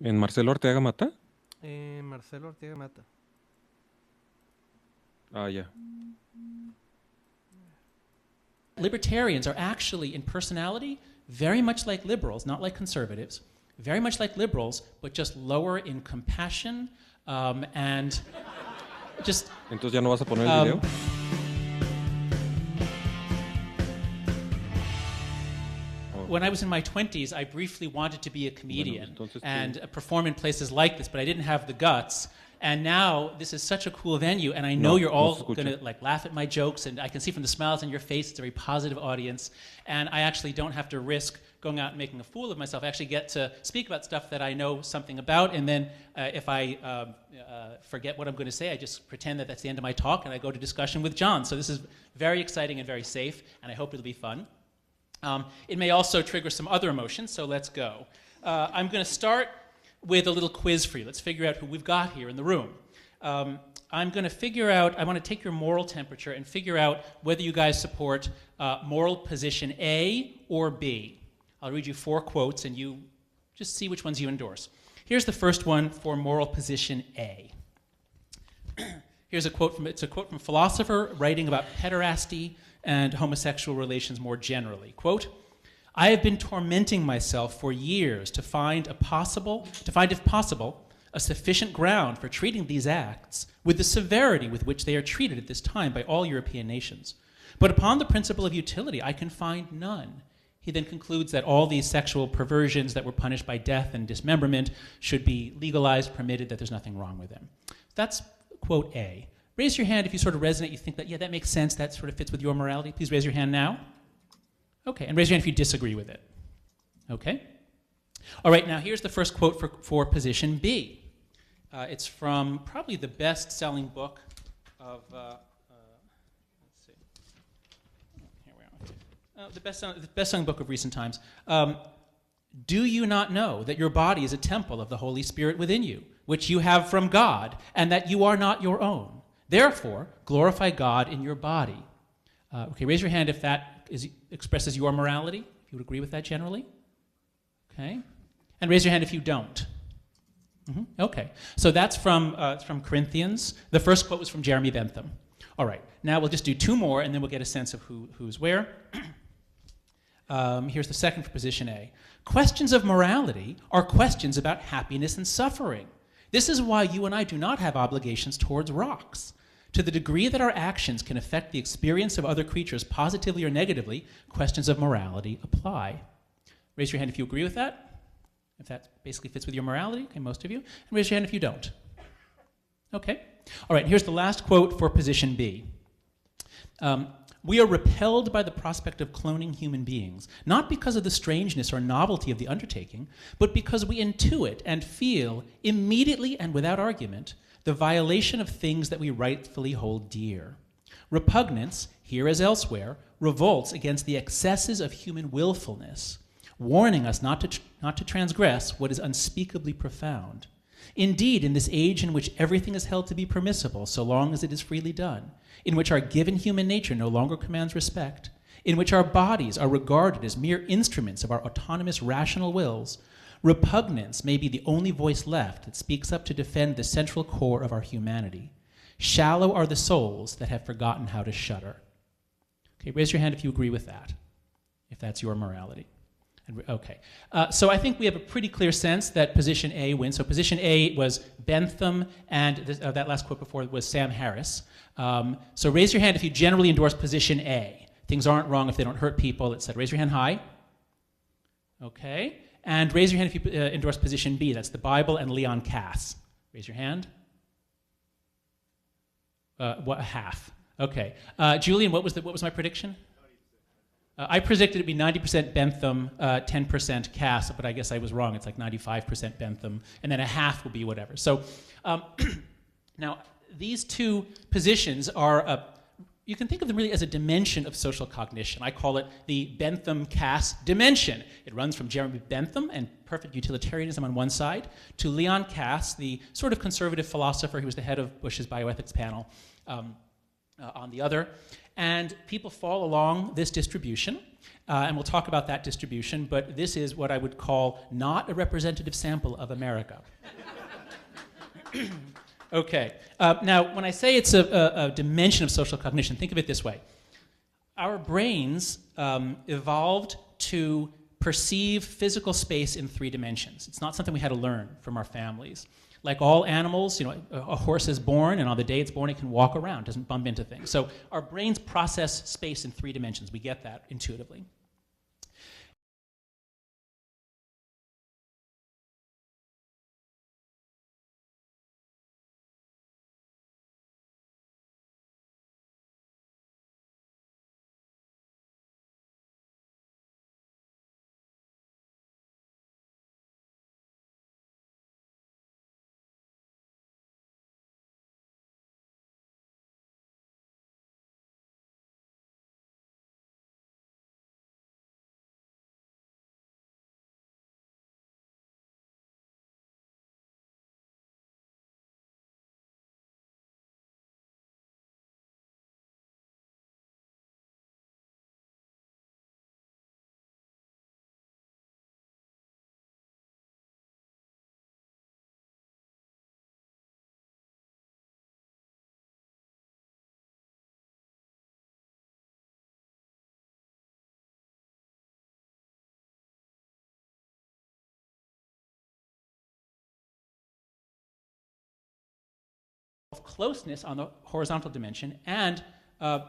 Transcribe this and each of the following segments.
¿En Marcelo Ortega Mata? Marcelo Ortega Mata. Ah, ya. Libertarians are actually, in personality, very much like liberals, not like conservatives, very much like liberals, but just lower in compassion and just... Entonces ya no vas a poner el video. When I was in my 20s, I briefly wanted to be a comedian and perform in places like this, but I didn't have the guts. And now this is such a cool venue, and I know you're all going to like laugh at my jokes, and I can see from the smiles on your face it's a very positive audience. And I actually don't have to risk going out and making a fool of myself. I actually get to speak about stuff that I know something about, and then if I forget what I'm going to say, I just pretend that that's the end of my talk, and I go to discussion with John. So this is very exciting and very safe, and I hope it'll be fun. It may also trigger some other emotions, so let's go. I'm going to start with a little quiz for you. Let's figure out who we've got here in the room. I'm going to figure out, I want to take your moral temperature and figure out whether you guys support moral position A or B. I'll read you 4 quotes and you just see which ones you endorse. Here's the first one for moral position A. Here's a quote it's a quote from a philosopher writing about pederasty and homosexual relations more generally. Quote, "I have been tormenting myself for years to find if possible, a sufficient ground for treating these acts with the severity with which they are treated at this time by all European nations. But upon the principle of utility, I can find none." He then concludes that all these sexual perversions that were punished by death and dismemberment should be legalized, permitted, that there's nothing wrong with them. That's quote A. Raise your hand if you sort of resonate, you think that, yeah, that makes sense, that sort of fits with your morality. Please raise your hand now. Okay, and raise your hand if you disagree with it. Okay. All right, now here's the first quote for position B. It's from probably the best-selling book of, let's see. Here we are. The best-selling book of recent times. "Do you not know that your body is a temple of the Holy Spirit within you, which you have from God, and that you are not your own? Therefore, glorify God in your body." Okay, raise your hand if that expresses your morality, if you would agree with that generally. Okay. And raise your hand if you don't. Okay. So that's from Corinthians. The first quote was from Jeremy Bentham. All right. Now we'll just do 2 more, and then we'll get a sense of who's where. Here's the second for position A. "Questions of morality are questions about happiness and suffering. This is why you and I do not have obligations towards rocks. To the degree that our actions can affect the experience of other creatures positively or negatively, questions of morality apply." Raise your hand if you agree with that, if that basically fits with your morality. Okay, most of you. And raise your hand if you don't. Okay. All right, here's the last quote for position B. "We are repelled by the prospect of cloning human beings, not because of the strangeness or novelty of the undertaking, but because we intuit and feel immediately and without argument the violation of things that we rightfully hold dear. Repugnance, here as elsewhere, revolts against the excesses of human willfulness, warning us not to transgress what is unspeakably profound. Indeed, in this age in which everything is held to be permissible so long as it is freely done, in which our given human nature no longer commands respect, in which our bodies are regarded as mere instruments of our autonomous rational wills, repugnance may be the only voice left that speaks up to defend the central core of our humanity. Shallow are the souls that have forgotten how to shudder." Okay, raise your hand if you agree with that, if that's your morality. Okay, so I think we have a pretty clear sense that position A wins. So position A was Bentham, and that last quote before was Sam Harris. So raise your hand if you generally endorse position A. Things aren't wrong if they don't hurt people, etc. Raise your hand high. Okay. And raise your hand if you endorse position B. That's the Bible and Leon Kass. Raise your hand. Half. Okay. Julian, what was my prediction? I predicted it'd be 90% Bentham, 10% Kass, but I guess I was wrong. It's like 95% Bentham, and then a half will be whatever. So now these 2 positions are you can think of them really as a dimension of social cognition. I call it the Bentham-Kass dimension. It runs from Jeremy Bentham and perfect utilitarianism on one side to Leon Kass, the sort of conservative philosopher who was the head of Bush's bioethics panel, on the other. And people fall along this distribution, and we'll talk about that distribution, but this is what I would call not a representative sample of America. Okay. Now, when I say it's a dimension of social cognition, think of it this way. Our brains evolved to perceive physical space in 3 dimensions. It's not something we had to learn from our families. Like all animals, a horse is born, and on the day it's born, it can walk around, doesn't bump into things. So our brains process space in 3 dimensions. We get that intuitively. Closeness on the horizontal dimension, and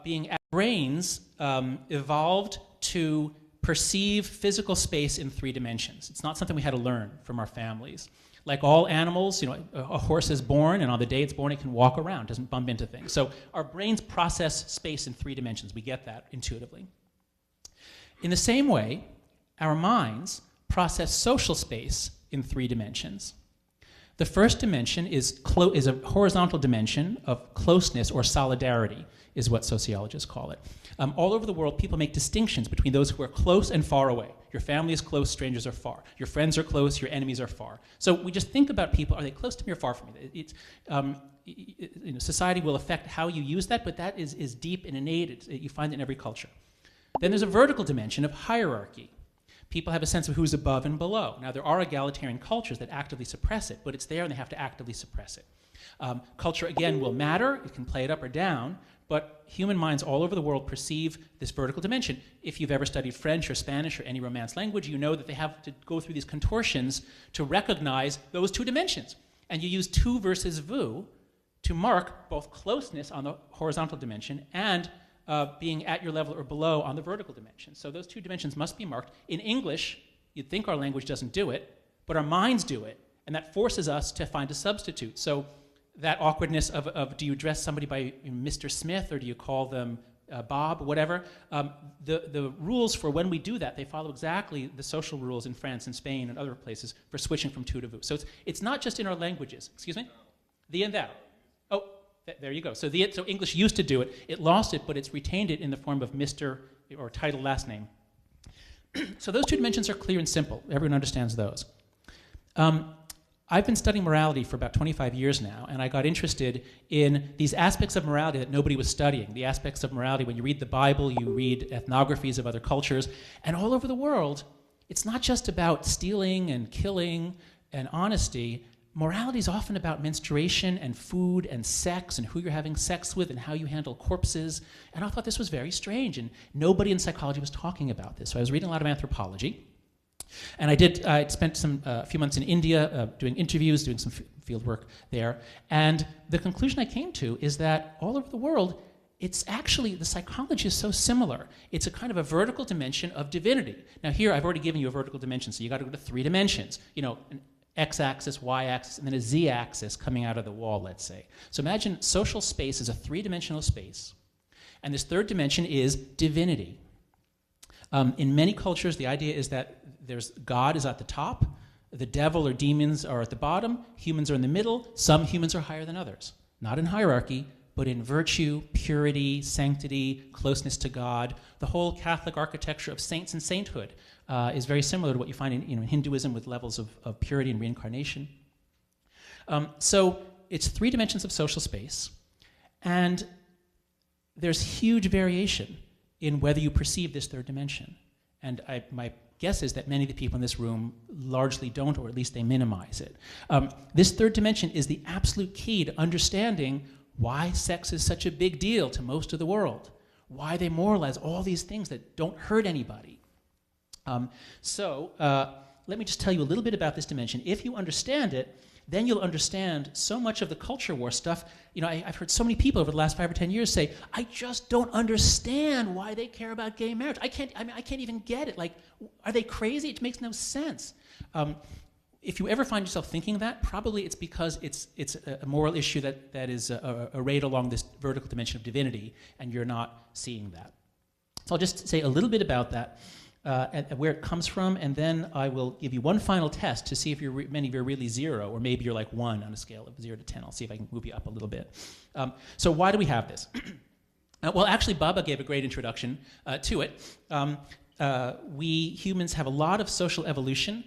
being brains evolved to perceive physical space in 3 dimensions. It's not something we had to learn from our families. Like all animals, a horse is born, and on the day it's born, it can walk around, doesn't bump into things. So our brains process space in 3 dimensions. We get that intuitively. In the same way, our minds process social space in 3 dimensions. The first dimension is a horizontal dimension of closeness or solidarity, is what sociologists call it. All over the world, people make distinctions between those who are close and far away. Your family is close, strangers are far. Your friends are close, your enemies are far. So we just think about people, are they close to me or far from me? Society will affect how you use that, but that is deep and innate. You find it in every culture. Then there's a vertical dimension of hierarchy. People have a sense of who's above and below. Now, there are egalitarian cultures that actively suppress it, but it's there and they have to actively suppress it. Culture, again, will matter. It can play it up or down, but human minds all over the world perceive this vertical dimension. If you've ever studied French or Spanish or any Romance language, you know that they have to go through these contortions to recognize those 2 dimensions. And you use tu versus vous to mark both closeness on the horizontal dimension and being at your level or below on the vertical dimension. So those 2 dimensions must be marked. In English, you'd think our language doesn't do it, but our minds do it, and that forces us to find a substitute. So that awkwardness of do you address somebody by Mr. Smith, or do you call them Bob, whatever, the rules for when we do that, they follow exactly the social rules in France and Spain and other places for switching from tu to vous. So it's not just in our languages. Excuse me? The and thou. Oh. There you go. So English used to do it. It lost it, but it's retained it in the form of Mr. or title last name. So those 2 dimensions are clear and simple. Everyone understands those. I've been studying morality for about 25 years now, and I got interested in these aspects of morality that nobody was studying. The aspects of morality, when you read the Bible, you read ethnographies of other cultures, and all over the world, it's not just about stealing and killing and honesty. Morality is often about menstruation and food and sex and who you're having sex with and how you handle corpses. And I thought this was very strange, and nobody in psychology was talking about this. So I was reading a lot of anthropology. And I spent a few months in India doing interviews, doing some field work there. And the conclusion I came to is that all over the world, it's actually, the psychology is so similar. It's a kind of a vertical dimension of divinity. Now here, I've already given you a vertical dimension, so you got to go to 3 dimensions. An x-axis, y-axis, and then a z-axis coming out of the wall, let's say. So imagine social space is a 3-dimensional space, and this 3rd dimension is divinity. In many cultures, the idea is that God is at the top, the devil or demons are at the bottom, humans are in the middle, some humans are higher than others. Not in hierarchy, but in virtue, purity, sanctity, closeness to God. The whole Catholic architecture of saints and sainthood is very similar to what you find in Hinduism with levels of purity and reincarnation. So it's 3 dimensions of social space. And there's huge variation in whether you perceive this third dimension. And my guess is that many of the people in this room largely don't, or at least they minimize it. This third dimension is the absolute key to understanding why sex is such a big deal to most of the world, why they moralize all these things that don't hurt anybody. Let me just tell you a little bit about this dimension. If you understand it, then you'll understand so much of the culture war stuff. You know, I've heard so many people over the last 5 or 10 years say, I just don't understand why they care about gay marriage. I can't even get it. Like, are they crazy? It makes no sense. If you ever find yourself thinking that, probably it's because it's a moral issue that is arrayed along this vertical dimension of divinity, and you're not seeing that. So I'll just say a little bit about that. And where it comes from, and then I will give you one final test to see if many of you are really 0, or maybe you're like 1 on a scale of 0 to 10. I'll see if I can move you up a little bit. So why do we have this? Well, actually, Baba gave a great introduction to it. We humans have a lot of social evolution.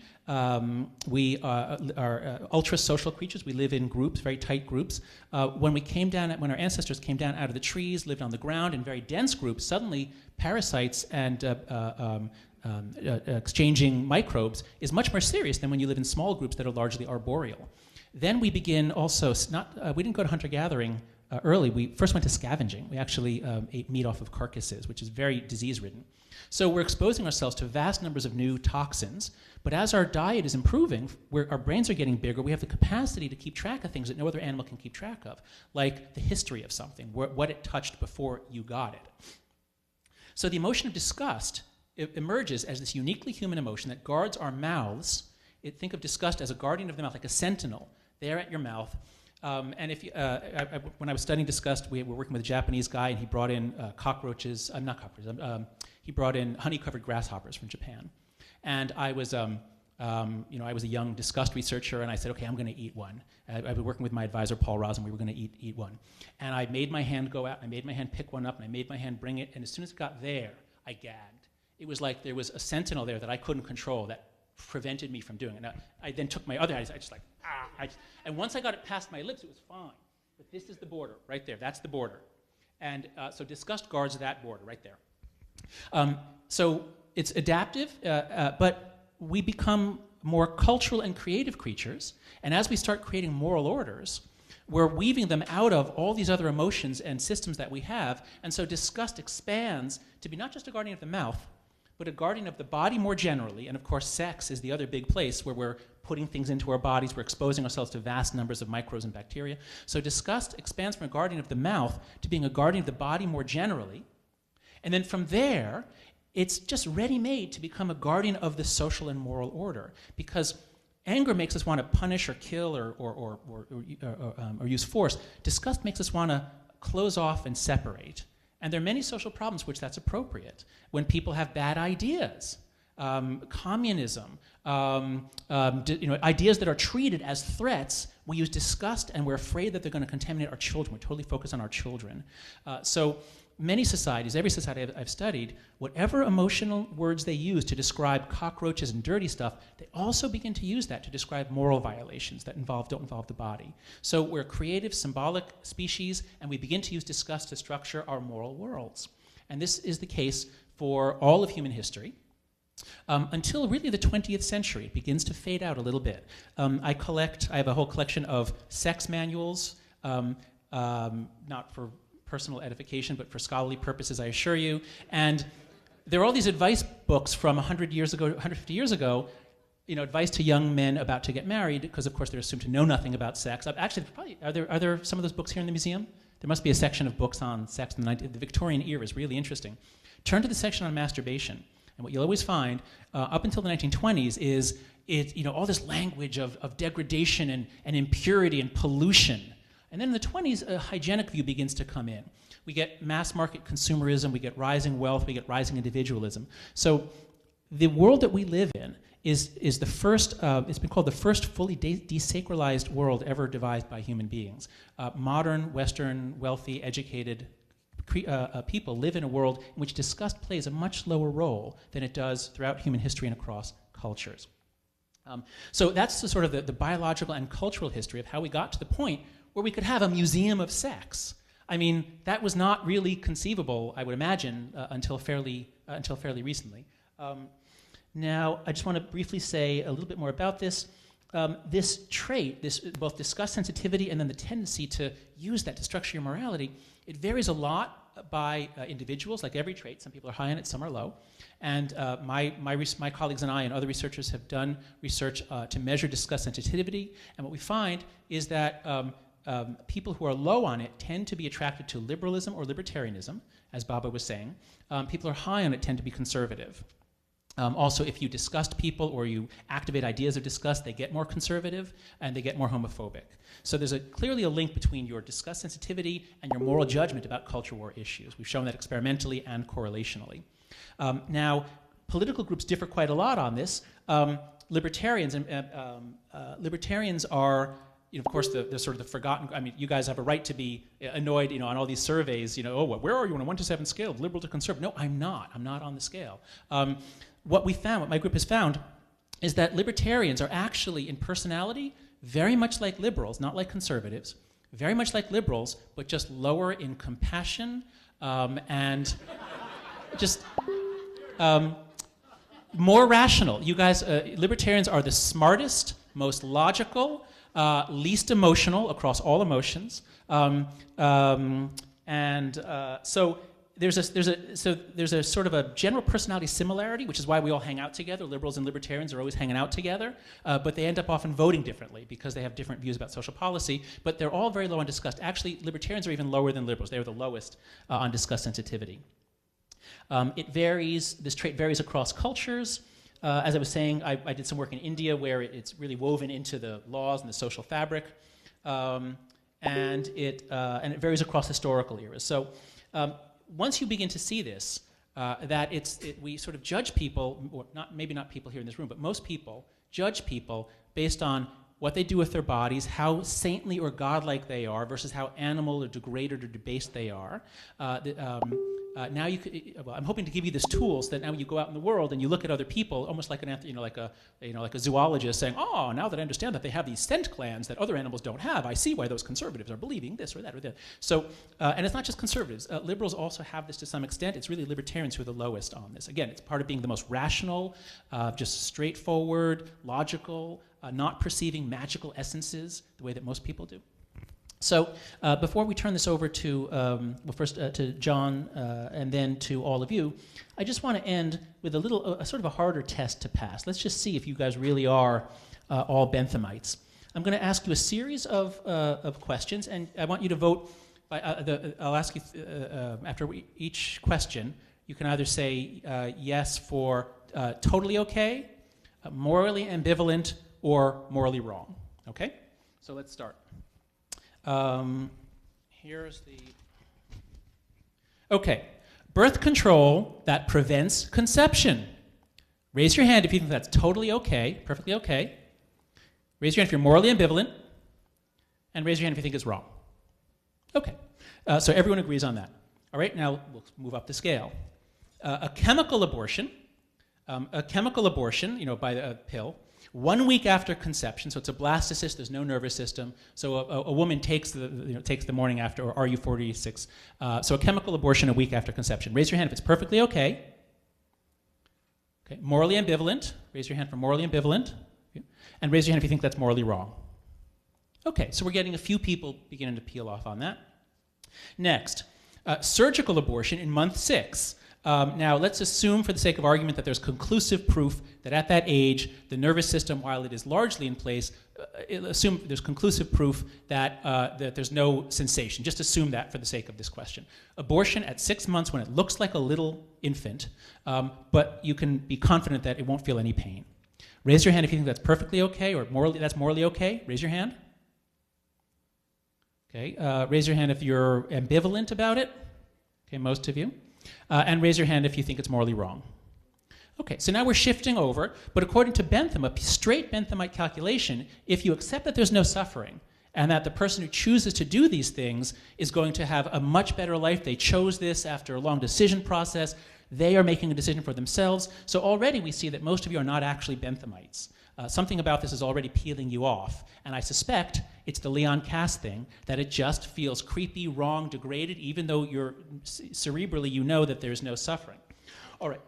We are ultra-social creatures. We live in groups, very tight groups. When our ancestors came down out of the trees, lived on the ground in very dense groups, suddenly parasites and exchanging microbes is much more serious than when you live in small groups that are largely arboreal. Then we begin also, we didn't go to hunter-gathering early. We first went to scavenging. We actually ate meat off of carcasses, which is very disease-ridden. So we're exposing ourselves to vast numbers of new toxins, but as our diet is improving, our brains are getting bigger, we have the capacity to keep track of things that no other animal can keep track of, like the history of something, what it touched before you got it. So the emotion of disgust emerges as this uniquely human emotion that guards our mouths. Think of disgust as a guardian of the mouth, like a sentinel there at your mouth. And if when I was studying disgust, we were working with a Japanese guy, and he brought in he brought in honey-covered grasshoppers from Japan. And I was, I was a young disgust researcher, and I said, okay, I'm going to eat one. I've been working with my advisor, Paul Rosen. We were going to eat one. And I made my hand go out, I made my hand pick one up, and I made my hand bring it, and as soon as it got there, I gagged. It was like there was a sentinel there that I couldn't control that prevented me from doing it. Now, I then took my other hand, I just like, and once I got it past my lips, it was fine. But this is the border, right there. That's the border. And so disgust guards that border right there. So it's adaptive, but we become more cultural and creative creatures, and as we start creating moral orders, we're weaving them out of all these other emotions and systems that we have, and so disgust expands to be not just a guardian of the mouth, but a guardian of the body more generally, and of course sex is the other big place where we're putting things into our bodies, we're exposing ourselves to vast numbers of microbes and bacteria. So disgust expands from a guardian of the mouth to being a guardian of the body more generally, and then from there, it's just ready-made to become a guardian of the social and moral order, because anger makes us want to punish or kill or use force. Disgust makes us want to close off and separate. And there are many social problems which that's appropriate. When people have bad ideas, communism, ideas that are treated as threats, we use disgust, and we're afraid that they're going to contaminate our children. We're totally focused on our children. So many societies, every society I've studied, whatever emotional words they use to describe cockroaches and dirty stuff, they also begin to use that to describe moral violations that don't involve the body. So we're a creative, symbolic species, and we begin to use disgust to structure our moral worlds. And this is the case for all of human history. Until really the 20th century. It begins to fade out a little bit. I have a whole collection of sex manuals, not for personal edification, but for scholarly purposes, I assure you. And there are all these advice books from 150 years ago, advice to young men about to get married, because of course they're assumed to know nothing about sex. Actually, are there some of those books here in the museum? There must be a section of books on sex in the Victorian era is really interesting. Turn to the section on masturbation. And what you'll always find, up until the 1920s, is all this language of degradation and impurity and pollution. And then in the 20s, a hygienic view begins to come in. We get mass market consumerism, we get rising wealth, we get rising individualism. So the world that we live in is the first, it's been called the first fully desacralized world ever devised by human beings. Modern, Western, wealthy, educated people live in a world in which disgust plays a much lower role than it does throughout human history and across cultures. So that's the sort of the biological and cultural history of how we got to the point where we could have a museum of sex. I mean, that was not really conceivable, I would imagine, until fairly recently. Now, I just want to briefly say a little bit more about this. This trait, this both disgust sensitivity and then the tendency to use that to structure your morality, it varies a lot by individuals, like every trait. Some people are high on it, some are low. And my colleagues and I and other researchers have done research to measure disgust sensitivity. And what we find is that people who are low on it tend to be attracted to liberalism or libertarianism, as Baba was saying. People who are high on it tend to be conservative. Also, if you disgust people or you activate ideas of disgust, they get more conservative and they get more homophobic. So there's clearly a link between your disgust sensitivity and your moral judgment about culture war issues. We've shown that experimentally and correlationally. Now, political groups differ quite a lot on this. Libertarians are, of course, the sort of the forgotten. I mean, you guys have a right to be annoyed, on all these surveys. Oh, well, where are you on a 1 to 7 scale, liberal to conservative? No, I'm not. I'm not on the scale. What my group has found, is that libertarians are actually, in personality, very much like liberals, not like conservatives, very much like liberals, but just lower in compassion and just more rational. You guys, libertarians are the smartest, most logical, least emotional across all emotions, so there's a sort of a general personality similarity, which is why we all hang out together. Liberals and libertarians are always hanging out together, but they end up often voting differently because they have different views about social policy. But they're all very low on disgust. Actually, libertarians are even lower than liberals. They're the lowest on disgust sensitivity. It varies. This trait varies across cultures. As I was saying, I did some work in India where it's really woven into the laws and the social fabric, and it varies across historical eras. So once you begin to see this, that we sort of judge people, or maybe not people here in this room, but most people judge people based on what they do with their bodies, how saintly or godlike they are, versus how animal or degraded or debased they are. Now I'm hoping to give you this tool so that now when you go out in the world and you look at other people, almost like like a zoologist saying, "Oh, now that I understand that they have these scent glands that other animals don't have, I see why those conservatives are believing this or that or that." So, and it's not just conservatives. Liberals also have this to some extent. It's really libertarians who are the lowest on this. Again, it's part of being the most rational, just straightforward, logical, not perceiving magical essences the way that most people do. So before we turn this over to, first to John and then to all of you, I just want to end with a sort of a harder test to pass. Let's just see if you guys really are all Benthamites. I'm going to ask you a series of questions, and I want you to vote. I'll ask you after each question, you can either say yes for totally okay, morally ambivalent, or morally wrong. Okay? So let's start. Here's the... Okay. Birth control that prevents conception. Raise your hand if you think that's totally okay, perfectly okay. Raise your hand if you're morally ambivalent. And raise your hand if you think it's wrong. Okay. So everyone agrees on that. All right, now we'll move up the scale. A chemical abortion, by a pill, 1 week after conception, so it's a blastocyst, there's no nervous system, so a woman takes the morning after, or RU46, so a chemical abortion a week after conception. Raise your hand if it's perfectly okay. Okay, morally ambivalent, raise your hand for morally ambivalent, okay. And raise your hand if you think that's morally wrong. Okay, so we're getting a few people beginning to peel off on that. Next, surgical abortion in month 6. Now, let's assume, for the sake of argument, that there's conclusive proof that at that age, the nervous system, while it is largely in place, assume there's conclusive proof that there's no sensation. Just assume that for the sake of this question. Abortion at 6 months when it looks like a little infant, but you can be confident that it won't feel any pain. Raise your hand if you think that's perfectly okay or that's morally okay. Raise your hand. Okay. Raise your hand if you're ambivalent about it. Okay, most of you. And raise your hand if you think it's morally wrong. Okay, so now we're shifting over, but according to Bentham, a straight Benthamite calculation, if you accept that there's no suffering and that the person who chooses to do these things is going to have a much better life, they chose this after a long decision process, they are making a decision for themselves, so already we see that most of you are not actually Benthamites. Something about this is already peeling you off, and I suspect It's the Leon Kass thing, that it just feels creepy, wrong, degraded, even though you're cerebrally you know that there's no suffering. All right.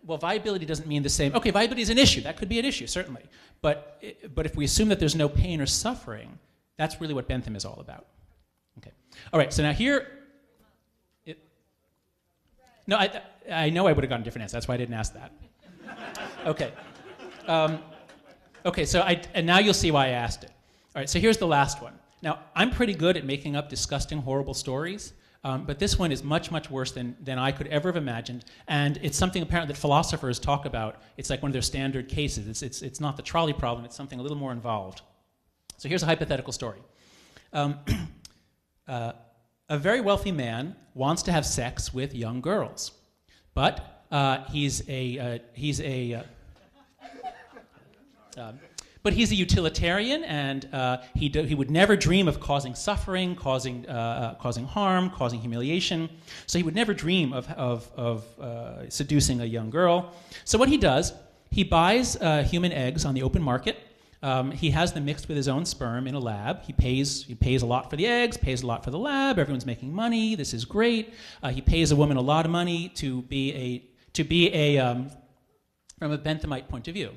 Well, viability doesn't mean the same. Okay, viability is an issue. That could be an issue, certainly. But if we assume that there's no pain or suffering, that's really what Bentham is all about. Okay. All right, so now here... No, I know I would have gotten a different answer. That's why I didn't ask that. Okay. Okay, so and now you'll see why I asked it. All right, so here's the last one. Now, I'm pretty good at making up disgusting, horrible stories, but this one is much, much worse than I could ever have imagined, and it's something apparently that philosophers talk about. It's like one of their standard cases. It's not the trolley problem. It's something a little more involved. So here's a hypothetical story. A very wealthy man wants to have sex with young girls, but he's a utilitarian, and he would never dream of causing suffering, causing harm, causing humiliation. So he would never dream of seducing a young girl. So what he does, he buys human eggs on the open market. He has them mixed with his own sperm in a lab. He pays a lot for the eggs, pays a lot for the lab. Everyone's making money. This is great. He pays a woman a lot of money to be from a Benthamite point of view.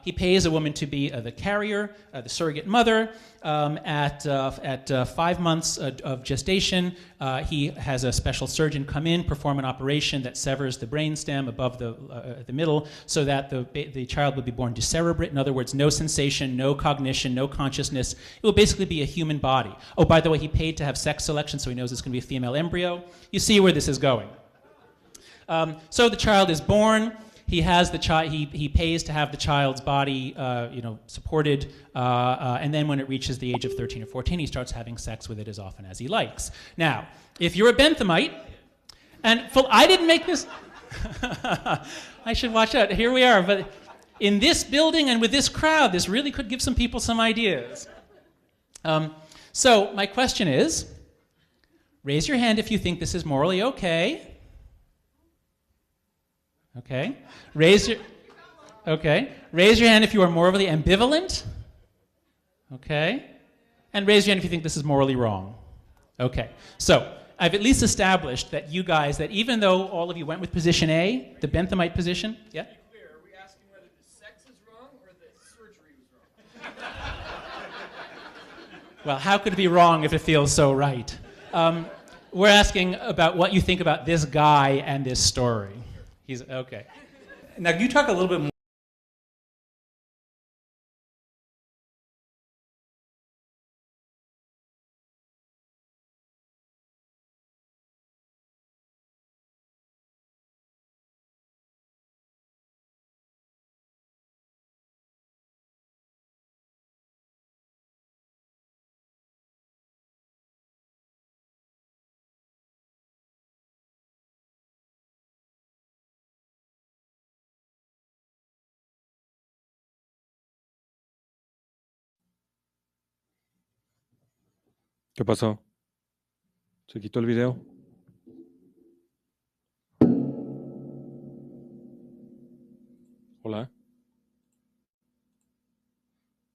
He pays a woman to be the carrier, the surrogate mother. At 5 months of gestation, he has a special surgeon come in, perform an operation that severs the brainstem above the middle, so that the child will be born decerebrate. In other words, no sensation, no cognition, no consciousness. It will basically be a human body. Oh, by the way, he paid to have sex selection, so he knows it's going to be a female embryo. You see where this is going. So the child is born. He has the child. He pays to have the child's body, supported, and then when it reaches the age of 13 or 14, he starts having sex with it as often as he likes. Now, if you're a Benthamite, I didn't make this. I should watch out. Here we are, but in this building and with this crowd, this really could give some people some ideas. So my question is, raise your hand if you think this is morally okay. Okay. Raise your hand if you are morally ambivalent. Okay. And raise your hand if you think this is morally wrong. Okay. So I've at least established that you guys, that even though all of you went with position A, the Benthamite position, yeah? To be clear, are we asking whether the sex is wrong or the surgery was wrong? Well, how could it be wrong if it feels so right? We're asking about what you think about this guy and this story. He's okay. Now, can you talk a little bit more? ¿Qué pasó? ¿Se quitó el video? Hola.